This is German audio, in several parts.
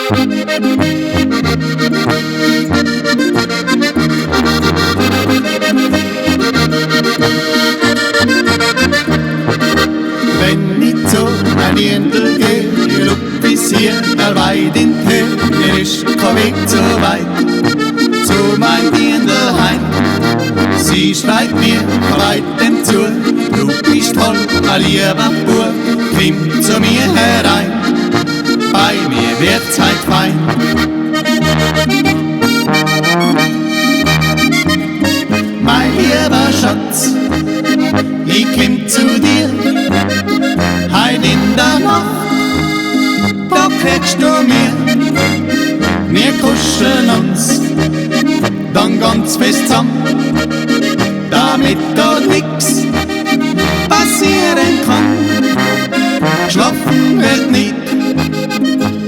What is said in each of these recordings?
Wenn ich zu mein Dirndl geh, die Luft ist hier weit in Tee, mir ist kein Weg zu weit, zu mein Dirndl heim. Sie schreit mir von weitem zu, du bist toll, mein lieber Bub, komm zu mir herein, bei mir wird's heut fein. Mein lieber Schatz, ich komm zu dir, heut in der Nacht, da kriegst du mir, wir kuscheln uns, dann ganz fest zusammen, damit da nix passieren kann. Schlafen wird nicht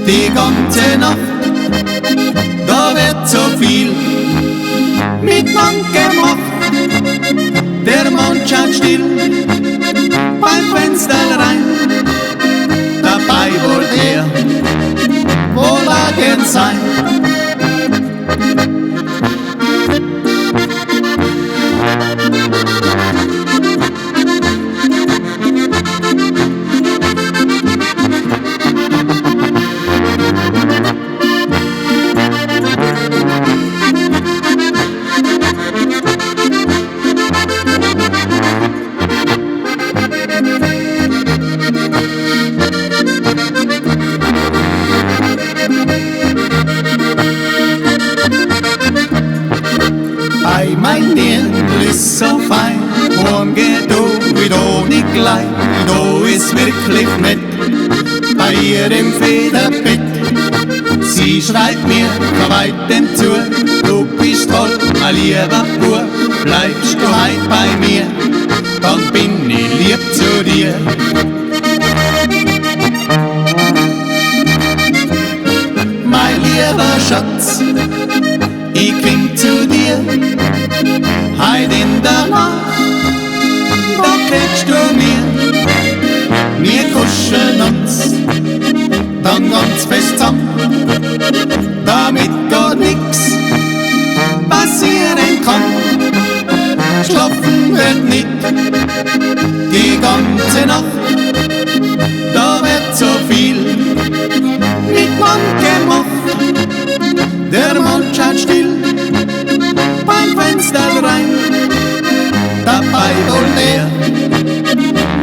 die ganze Nacht, da wird so viel miteinander gemacht. Der Mond schaut still beim Fenster rein, dabei wollt er wohl irgend sein. Mein Dirndl ist so fein, warm geht wieder nicht gleich, da ist wirklich nett, bei ihr im Federbett. Sie schreit mir von weitem zu, du bist toll, mein lieber Bub, bleibst du heut bei mir, dann bin ich lieb zu dir. Mein lieber Schatz, ich komm zu dir, heut in der Nacht, da kriegst du mir, wir kuscheln uns, dann ganz fest zusammen, damit gar nix passieren kann. Schlafen wird nicht die ganze Nacht, da wird so viel miteinander gemacht. Der Mond schaut still beim Fenster rein, dabei wohl er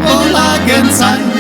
wohl irgend sein.